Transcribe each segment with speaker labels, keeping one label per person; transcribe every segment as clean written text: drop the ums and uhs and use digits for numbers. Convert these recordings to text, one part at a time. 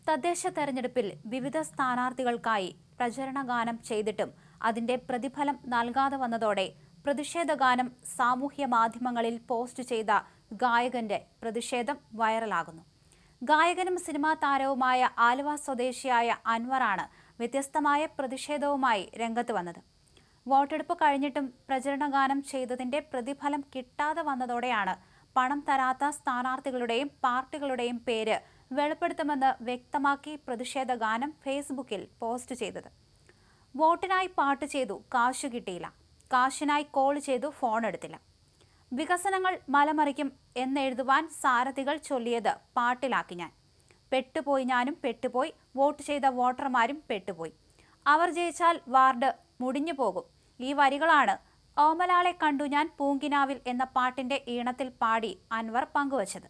Speaker 1: തദ്ദേശ തെരഞ്ഞെടുപ്പിൽ വിവിധ സ്ഥാനാർത്ഥികൾക്കായി പ്രചരണ ഗാനം ചെയ്തിട്ടും അതിന്റെ പ്രതിഫലം നൽകാതെ വന്നതോടെ പ്രതിഷേധ ഗാനം സാമൂഹ്യ മാധ്യമങ്ങളിൽ പോസ്റ്റ് ചെയ്ത ഗായകന്റെ പ്രതിഷേധം വൈറലാകുന്നു. ഗായകനും സിനിമാ താരവുമായ ആലുവ സ്വദേശിയായ അൻവറാണ് വ്യത്യസ്തമായ പ്രതിഷേധവുമായി രംഗത്ത് വന്നത്. വോട്ടെടുപ്പ് കഴിഞ്ഞിട്ടും പ്രചരണ ഗാനം ചെയ്തതിന്റെ പ്രതിഫലം കിട്ടാതെ വന്നതോടെയാണ് പണം തരാത്ത സ്ഥാനാർത്ഥികളുടെയും പാർട്ടികളുടെയും പേര് വെളിപ്പെടുത്തുമെന്ന് വ്യക്തമാക്കി പ്രതിഷേധ ഗാനം ഫേസ്ബുക്കിൽ പോസ്റ്റ് ചെയ്തത്. വോട്ടിനായി പാട്ട് ചെയ്തു, കാശു കിട്ടിയില്ല. കാശിനായി കോൾ ചെയ്തു, ഫോൺ എടുത്തില്ല. വികസനങ്ങൾ മലമറിക്കും എന്നെഴുതുവാൻ സാരഥികൾ ചൊല്ലിയത് പാട്ടിലാക്കി ഞാൻ. പെട്ടുപോയി, ഞാനും പെട്ടുപോയി, വോട്ട് ചെയ്ത വോട്ടർമാരും പെട്ടുപോയി. അവർ ജയിച്ചാൽ വാർഡ് മുടിഞ്ഞു പോകും. ഈ വരികളാണ് ഓമലാളെ കണ്ടു ഞാൻ പൂങ്കിനാവിൽ എന്ന പാട്ടിന്റെ ഈണത്തിൽ പാടി അൻവർ പങ്കുവച്ചത്.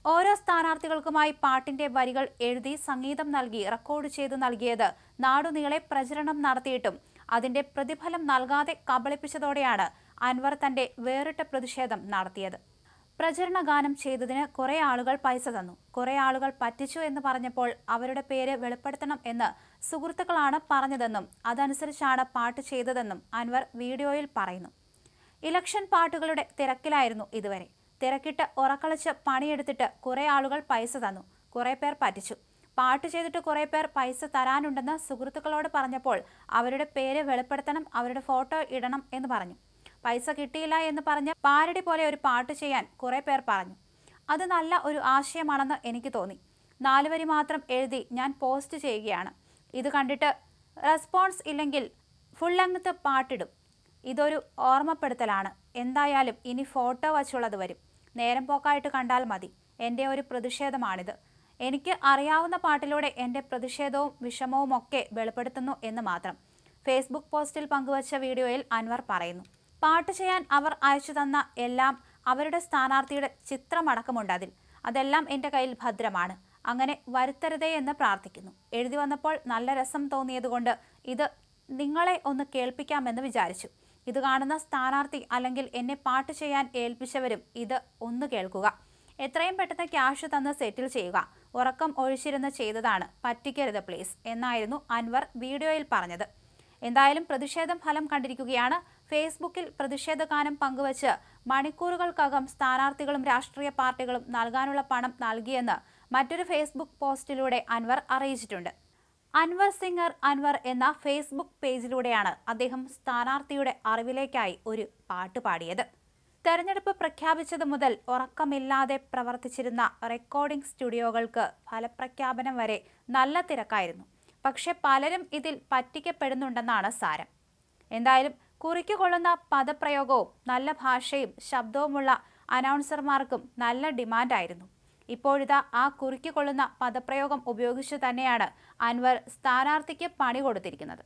Speaker 1: ഓരോ സ്ഥാനാർത്ഥികൾക്കുമായി പാട്ടിന്റെ വരികൾ എഴുതി സംഗീതം നൽകി റെക്കോർഡ് ചെയ്തു നൽകിയത് നാടുനീളെ പ്രചരണം നടത്തിയിട്ടും അതിന്റെ പ്രതിഫലം നൽകാതെ കബളിപ്പിച്ചതോടെയാണ് അൻവർ തന്റെ വേറിട്ട പ്രതിഷേധം നടത്തിയത്. പ്രചരണ ഗാനം ചെയ്തതിന് കുറെ ആളുകൾ പൈസ തന്നു, കുറെ ആളുകൾ പറ്റിച്ചു എന്ന് പറഞ്ഞപ്പോൾ അവരുടെ പേര് വെളിപ്പെടുത്തണം എന്ന് സുഹൃത്തുക്കളാണ് പറഞ്ഞതെന്നും അതനുസരിച്ചാണ് പാട്ട് ചെയ്തതെന്നും അൻവർ വീഡിയോയിൽ പറയുന്നു. ഇലക്ഷൻ പാട്ടുകളുടെ തിരക്കിലായിരുന്നു ഇതുവരെ. തിരക്കിട്ട് ഉറക്കളച്ച് പണിയെടുത്തിട്ട് കുറെ ആളുകൾ പൈസ തന്നു, കുറെ പേർ പറ്റിച്ചു. പാട്ട് ചെയ്തിട്ട് കുറെ പേർ പൈസ തരാനുണ്ടെന്ന് സുഹൃത്തുക്കളോട് പറഞ്ഞപ്പോൾ അവരുടെ പേര് വെളിപ്പെടുത്തണം, അവരുടെ ഫോട്ടോ ഇടണം എന്ന് പറഞ്ഞു. പൈസ കിട്ടിയില്ല എന്ന് പറഞ്ഞ് പാരഡി പോലെ ഒരു പാട്ട് ചെയ്യാൻ കുറെ പേർ പറഞ്ഞു. അത് നല്ല ഒരു ആശയമാണെന്ന് എനിക്ക് തോന്നി. 4 വരി മാത്രം എഴുതി ഞാൻ പോസ്റ്റ് ചെയ്യുകയാണ്. ഇത് കണ്ടിട്ട് റെസ്പോൺസ് ഇല്ലെങ്കിൽ ഫുൾ ലെങ്ത് പാട്ടിടും. ഇതൊരു ഓർമ്മപ്പെടുത്തലാണ്. എന്തായാലും ഇനി ഫോട്ടോ വച്ചുള്ളത് വരും. നേരം പോക്കായിട്ട് കണ്ടാൽ മതി. എൻ്റെ ഒരു പ്രതിഷേധമാണിത്. എനിക്ക് അറിയാവുന്ന പാട്ടിലൂടെ എൻ്റെ പ്രതിഷേധവും വിഷമവും ഒക്കെ വെളിപ്പെടുത്തുന്നു എന്ന് മാത്രം ഫേസ്ബുക്ക് പോസ്റ്റിൽ പങ്കുവച്ച വീഡിയോയിൽ അൻവർ പറയുന്നു. പാട്ട് ചെയ്യാൻ അവർ അയച്ചു തന്ന എല്ലാം അവരുടെ സ്ഥാനാർത്ഥിയുടെ ചിത്രമടക്കമുണ്ട് അതിൽ. അതെല്ലാം എൻ്റെ കയ്യിൽ ഭദ്രമാണ്. അങ്ങനെ വരുത്തരുതേ എന്ന് പ്രാർത്ഥിക്കുന്നു. എഴുതി വന്നപ്പോൾ നല്ല രസം തോന്നിയതുകൊണ്ട് ഇത് നിങ്ങളെ ഒന്ന് കേൾപ്പിക്കാമെന്ന് വിചാരിച്ചു. ഇത് കാണുന്ന സ്ഥാനാർത്ഥി അല്ലെങ്കിൽ എന്നെ പാട്ട് ചെയ്യാൻ ഏൽപ്പിച്ചവരും ഇത് ഒന്ന് കേൾക്കുക. എത്രയും പെട്ടെന്ന് ക്യാഷ് തന്ന് സെറ്റിൽ ചെയ്യുക. ഉറക്കം ഒഴിച്ചിരുന്ന് ചെയ്തതാണ്, പറ്റിക്കരുത് പ്ലീസ് എന്നായിരുന്നു അൻവർ വീഡിയോയിൽ പറഞ്ഞത്. എന്തായാലും പ്രതിഷേധം ഫലം കണ്ടിരിക്കുകയാണ്. ഫേസ്ബുക്കിൽ പ്രതിഷേധ ഗാനം പങ്കുവച്ച് മണിക്കൂറുകൾക്കകം സ്ഥാനാർത്ഥികളും രാഷ്ട്രീയ പാർട്ടികളും നൽകാനുള്ള പണം നൽകിയെന്ന് മറ്റൊരു ഫേസ്ബുക്ക് പോസ്റ്റിലൂടെ അൻവർ അറിയിച്ചിട്ടുണ്ട്. അൻവർ സിംഗർ അൻവർ എന്ന ഫേസ്ബുക്ക് പേജിലൂടെയാണ് അദ്ദേഹം സ്ഥാനാർത്ഥിയുടെ അറിവിലേക്കായി ഒരു പാട്ട് പാടിയത്. തെരഞ്ഞെടുപ്പ് പ്രഖ്യാപിച്ചതു മുതൽ ഉറക്കമില്ലാതെ പ്രവർത്തിച്ചിരുന്ന റെക്കോർഡിംഗ് സ്റ്റുഡിയോകൾക്ക് ഫലപ്രഖ്യാപനം വരെ നല്ല തിരക്കായിരുന്നു. പക്ഷെ പലരും ഇതിൽ പറ്റിക്കപ്പെടുന്നുണ്ടെന്നാണ് സാരം. എന്തായാലും കുറിക്കുകൊള്ളുന്ന പദപ്രയോഗവും നല്ല ഭാഷയും ശബ്ദവുമുള്ള അനൗൺസർമാർക്കും നല്ല ഡിമാൻഡായിരുന്നു. ഇപ്പോഴിതാ ആ കുറിക്കുകൊള്ളുന്ന പദപ്രയോഗം ഉപയോഗിച്ചു തന്നെയാണ് അൻവർ സ്ഥാനാർത്ഥിക്ക് പണി കൊടുത്തിരിക്കുന്നത്.